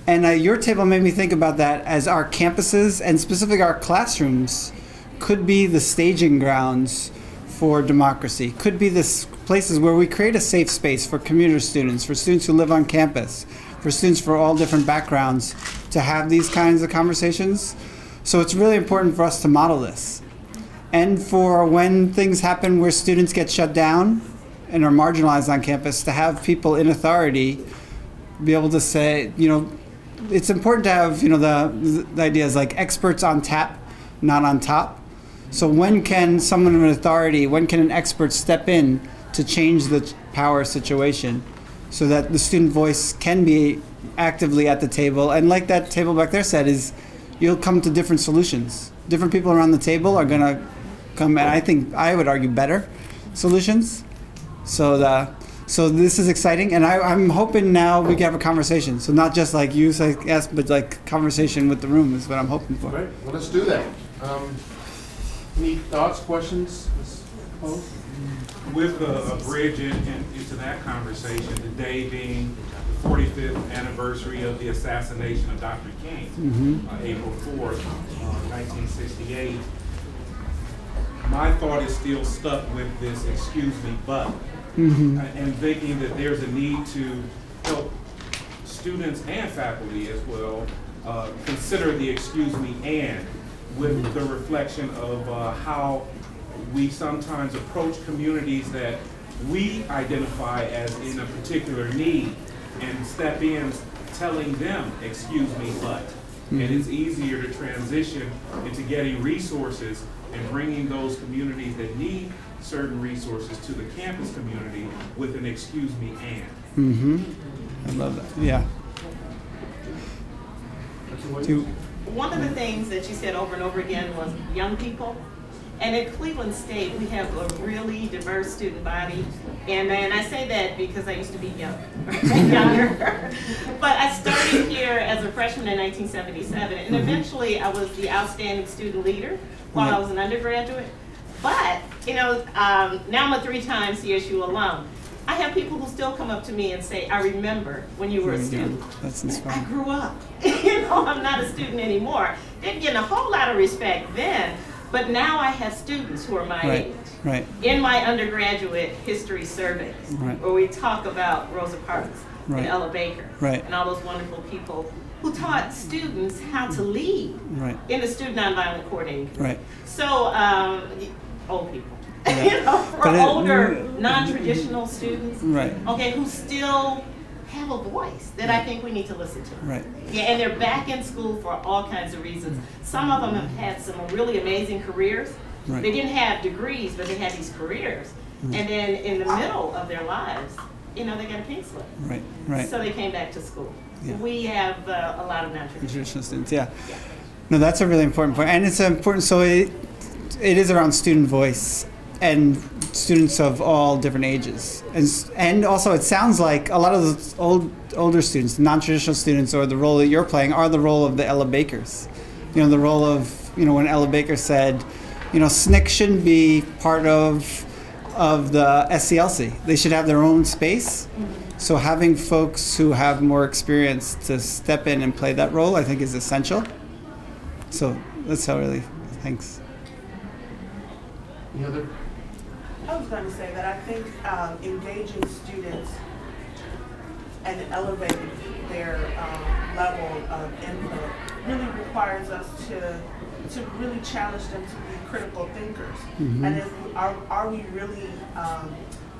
And your table made me think about that as our campuses and specifically our classrooms could be the staging grounds for democracy, could be the places where we create a safe space for commuter students, for students who live on campus, for students for all different backgrounds to have these kinds of conversations. So it's really important for us to model this. And for when things happen where students get shut down and are marginalized on campus, to have people in authority be able to say, you know, it's important to have, you know, the ideas like experts on tap, not on top. So when can someone of authority, when can an expert step in to change the power situation so that the student voice can be actively at the table? And like that table back there said, is you'll come to different solutions. Different people around the table are going to come, and I think I would argue better solutions. So this is exciting, and I'm hoping now we can have a conversation. So not just like you asked, but like conversation with the room is what I'm hoping for. Right. Well, let's do that. Any thoughts, questions, Ms. Poe? With a bridge into that conversation, the day being the 45th anniversary of the assassination of Dr. King, April 4th, 1968, my thought is still stuck with this "excuse me, but," and thinking that there's a need to help students and faculty as well consider the "excuse me" and with the reflection of how we sometimes approach communities that we identify as in a particular need and step in telling them, "excuse me, but." And it's easier to transition into getting resources and bringing those communities that need certain resources to the campus community with an "excuse me, and." I love that. Yeah. One of the things that you said over and over again was young people. And at Cleveland State, we have a really diverse student body. And I say that because I used to be younger. But I started here as a freshman in 1977. And eventually I was the outstanding student leader while I was an undergraduate. But, you know, now I'm a 3-time CSU alum. I have people who still come up to me and say, "I remember when you were a student." That's inspiring. I grew up. You know, I'm not a student anymore. Didn't get a whole lot of respect then, but now I have students who are my age. Right. In my undergraduate history surveys, where we talk about Rosa Parks and Ella Baker and all those wonderful people who taught students how to lead in the student nonviolent coordinating committee. So, old people. You know, for older, non-traditional students, okay, who still have a voice that I think we need to listen to. Yeah, and they're back in school for all kinds of reasons. Some of them have had some really amazing careers. They didn't have degrees, but they had these careers. And then in the middle of their lives, you know, they got a pink slip. So they came back to school. We have a lot of non-traditional students. No, that's a really important point, and it's important. So it is around student voice and students of all different ages, and also it sounds like a lot of those older students, non-traditional students, or the role that you're playing, are the role of the Ella Bakers. You know, the role of, you know, when Ella Baker said, you know, SNCC shouldn't be part of the SCLC. They should have their own space. So having folks who have more experience to step in and play that role, I think, is essential. So that's how really, thanks. Any other? I was going to say that I think engaging students and elevating their level of input really requires us to really challenge them to be critical thinkers. And are we really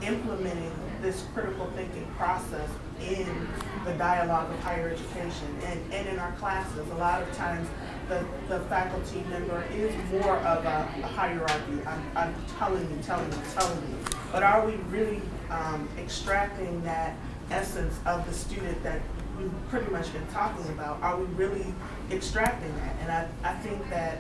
implementing this critical thinking process in the dialogue of higher education and in our classes? A lot of times the faculty member is more of a hierarchy. I'm telling you. But are we really extracting that essence of the student that we've pretty much been talking about? Are we really extracting that? And I think that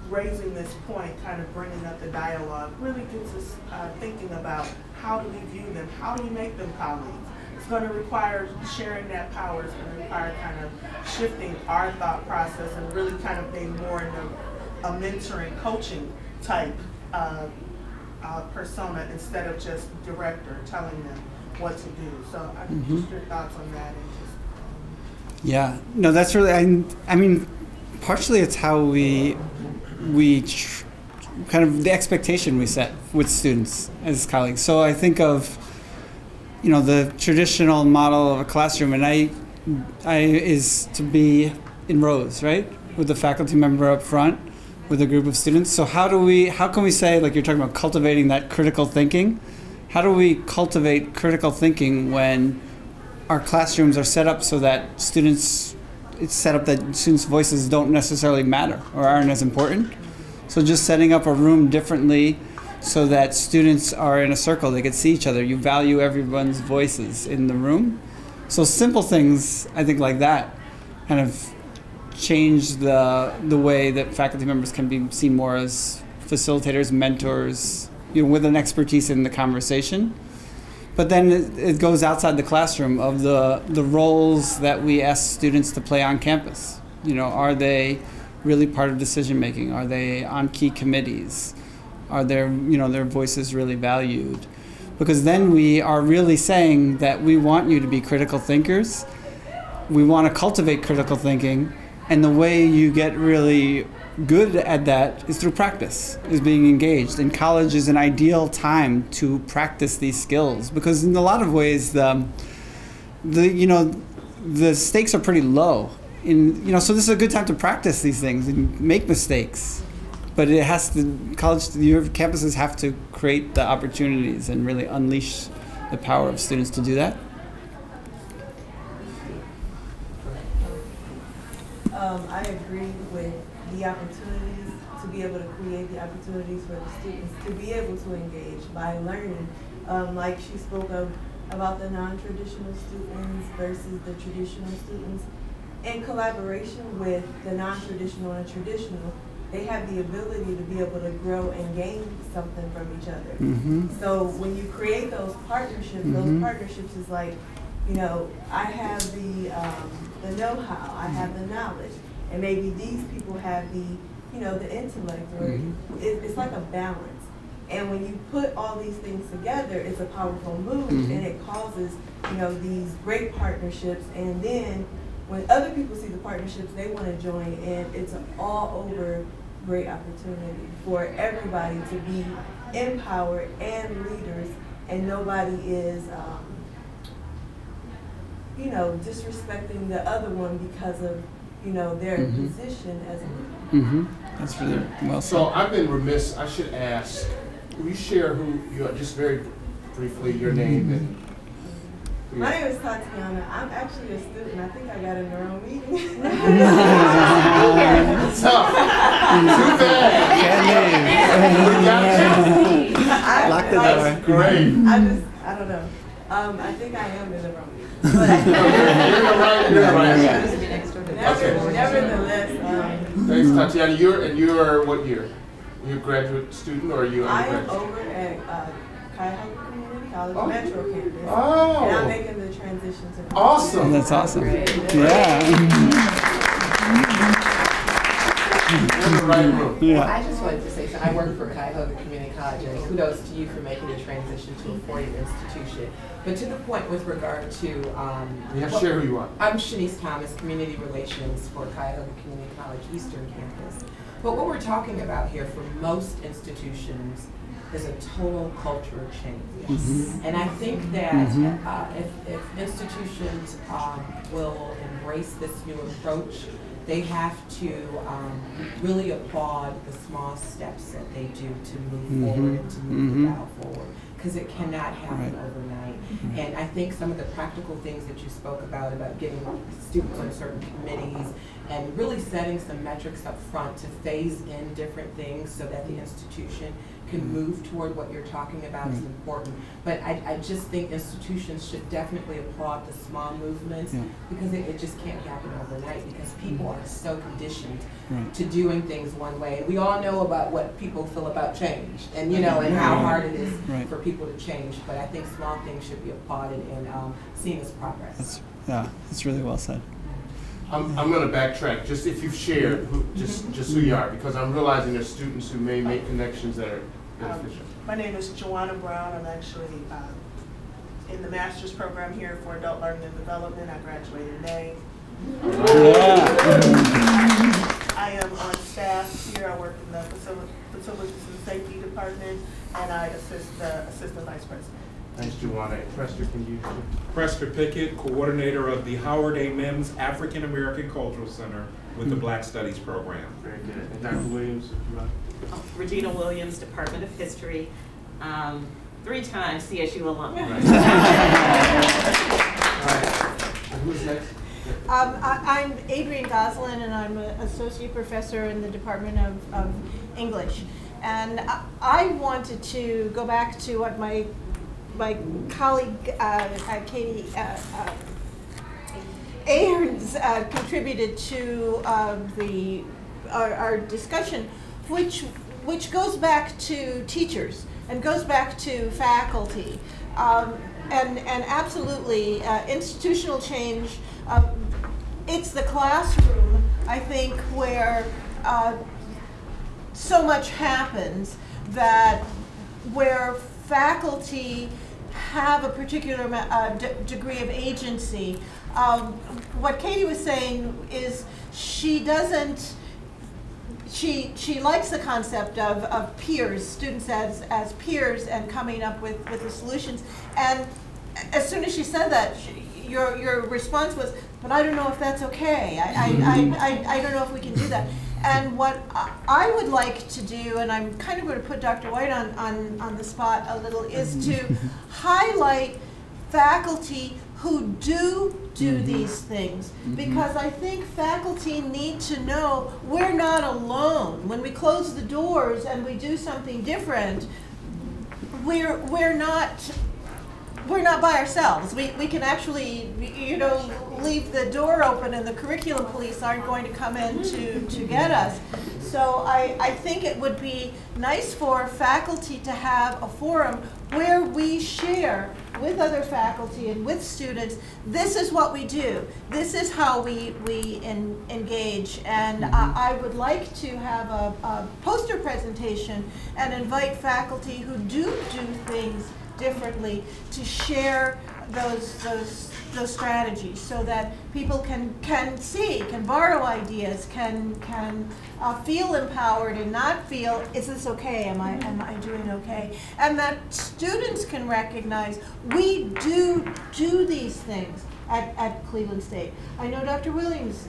raising this point, kind of bringing up the dialogue, really gets us thinking about how do we view them, how do we make them colleagues. It's going to require sharing that power. It's going to require kind of shifting our thought process and really kind of being more in a mentoring, coaching type persona instead of just director telling them what to do. So I just your thoughts on that. And just, Yeah, no, that's really, I mean, partially it's how we kind of the expectation we set with students as colleagues. So I think of, you know, the traditional model of a classroom, and I is to be in rows, right, with the faculty member up front, with a group of students. So how can we say, like you're talking about cultivating that critical thinking? How do we cultivate critical thinking when our classrooms are set up so that it's set up that students' voices don't necessarily matter or aren't as important? So just setting up a room differently so that students are in a circle, they can see each other. You value everyone's voices in the room. So simple things, I think, like that kind of change the way that faculty members can be seen more as facilitators, mentors, you know, with an expertise in the conversation. But then it goes outside the classroom of the roles that we ask students to play on campus. You know, are they really part of decision making? Are they on key committees? Are their voices really valued? Because then we are really saying that we want you to be critical thinkers. We want to cultivate critical thinking, and the way you get really good at that is through practice, is being engaged. And college is an ideal time to practice these skills, because in a lot of ways the stakes are pretty low. So this is a good time to practice these things and make mistakes. But your campuses have to create the opportunities and really unleash the power of students to do that. I agree with the opportunities, to be able to create the opportunities for the students to be able to engage by learning. Like she spoke about the non-traditional students versus the traditional students. In collaboration with the non-traditional and traditional, they have the ability to be able to grow and gain something from each other. Mm-hmm. So when you create those partnerships, those partnerships is like, you know, I have the know-how, I have the knowledge, and maybe these people have the, you know, the intellect, or it's like a balance. And when you put all these things together, it's a powerful move, and it causes, you know, these great partnerships. And then when other people see the partnerships, they want to join, and it's an all-over great opportunity for everybody to be empowered and leaders, and nobody is, you know, disrespecting the other one because of, you know, their position as a leader. That's really well said. So I've been remiss, I should ask, will you share who you are, just very briefly, your name and My name is Tatiana. I'm actually a student. I think I got in the wrong meeting. Tough. Too bad. Lock the door. Great. I don't know. I think I am in the wrong meeting. But You're right. Nevertheless. Thanks, Tatiana. You're what year? You're a graduate student, or are you undergraduate? I am over at Cuyahoga Community College Metro Campus. Oh. And I'm making the transition to Awesome. That's awesome. Yeah. Well, I just wanted to say, so I work for Cuyahoga Community College, and kudos to you for making the transition to a four-year institution. But to the point with regard to... you have to share who you are. I'm Shanice Thomas, Community Relations for Cuyahoga Community College Eastern Campus. But what we're talking about here for most institutions is a total cultural change. And I think that if institutions will embrace this new approach, they have to really applaud the small steps that they do to move forward and to move the battle forward, because it cannot happen overnight. And I think some of the practical things that you spoke about getting students on certain committees and really setting some metrics up front to phase in different things so that the institution can move toward what you're talking about is important. But I just think institutions should definitely applaud the small movements, because it just can't happen overnight, because people are so conditioned to doing things one way. And we all know about what people feel about change, and you know, and how hard it is for people to change. But I think small things should be applauded and seen as progress. That's really well said. I'm going to backtrack. Just if you've shared just who you are, because I'm realizing there's students who may make connections that are beneficial. My name is Joanna Brown. I'm actually in the master's program here for adult learning and development. I graduated in May. I am on staff here. I work in the Facilities and Safety Department, and I assist the Assistant Vice President. Thanks, Juana. Prester, can you? Prester Pickett, coordinator of the Howard A. Mims African American Cultural Center with the Black Studies Program. Very good. And Dr. Williams, if you like. Regina Williams, Department of History, 3 times CSU alum. Right. All right. And who's next? I'm Adrienne Goslin, and I'm an associate professor in the Department of English. And I wanted to go back to what my colleague Katie Ahrens contributed to our discussion, which goes back to teachers and goes back to faculty, and absolutely institutional change. It's the classroom, I think, where so much happens, that where faculty have a particular degree of agency. What Katie was saying is she likes the concept of peers, students as peers, and coming up with the solutions. And as soon as she said that, your response was, but I don't know if that's okay. I don't know if we can do that. And what I would like to do, and I'm kind of going to put Dr. White on the spot a little, is to highlight faculty who do these things, because I think faculty need to know we're not alone. When we close the doors and we do something different, we're not by ourselves. We can actually, leave the door open, and the curriculum police aren't going to come in to get us. So I think it would be nice for faculty to have a forum where we share with other faculty and with students, this is what we do. This is how we engage. And I would like to have a poster presentation and invite faculty who do things differently to share those strategies, so that people can borrow ideas, can feel empowered and not feel, is this okay? Am I doing okay? And that students can recognize we do these things at Cleveland State. I know Dr. Williams,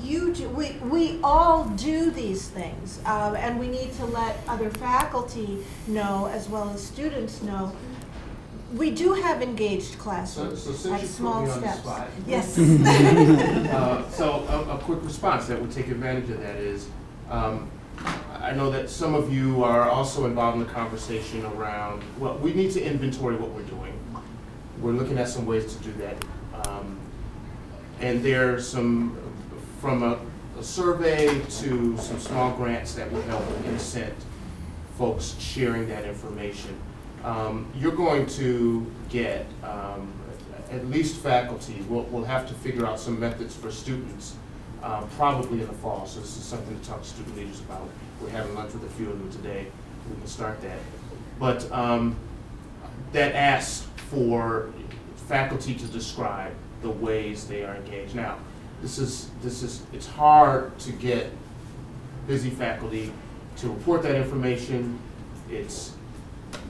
you do, we all do these things, and we need to let other faculty know, as well as students know. We do have engaged classrooms so at small steps. Spot, yes. So a quick response that would take advantage of that is, I know that some of you are also involved in the conversation around, well, we need to inventory what we're doing. We're looking at some ways to do that. And there's some, from a survey to some small grants that will help incent folks sharing that information. You're going to get, at least faculty, we'll have to figure out some methods for students, probably in the fall. So this is something to talk to student leaders about. We're having lunch with a few of them today. We can start that. But that asks for faculty to describe the ways they are engaged. Now, it's hard to get busy faculty to report that information. It's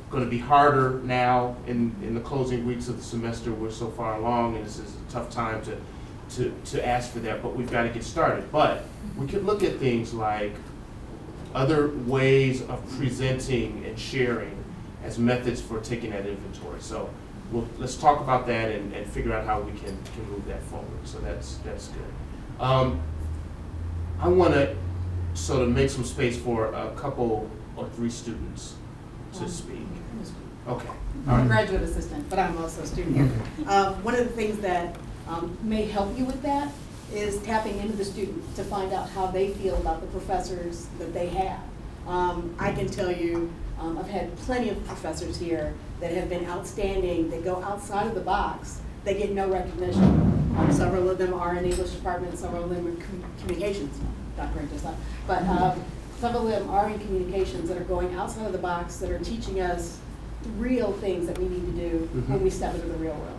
going to be harder now in the closing weeks of the semester. We're so far along, and this is a tough time to ask for that, but we've got to get started. But we could look at things like other ways of presenting and sharing as methods for taking that inventory. So let's talk about that and figure out how we can move that forward. So that's good. I want to sort of make some space for a couple or 3 students to speak. Okay. I'm a graduate assistant, but I'm also a student here. One of the things that may help you with that is tapping into the student to find out how they feel about the professors that they have. I can tell you, I've had plenty of professors here that have been outstanding. They go outside of the box. They get no recognition. Several of them are in English department, several of them are communications. Dr. Ray does not. But several of them are in communications that are going outside of the box, that are teaching us real things that we need to do when we step into the real world.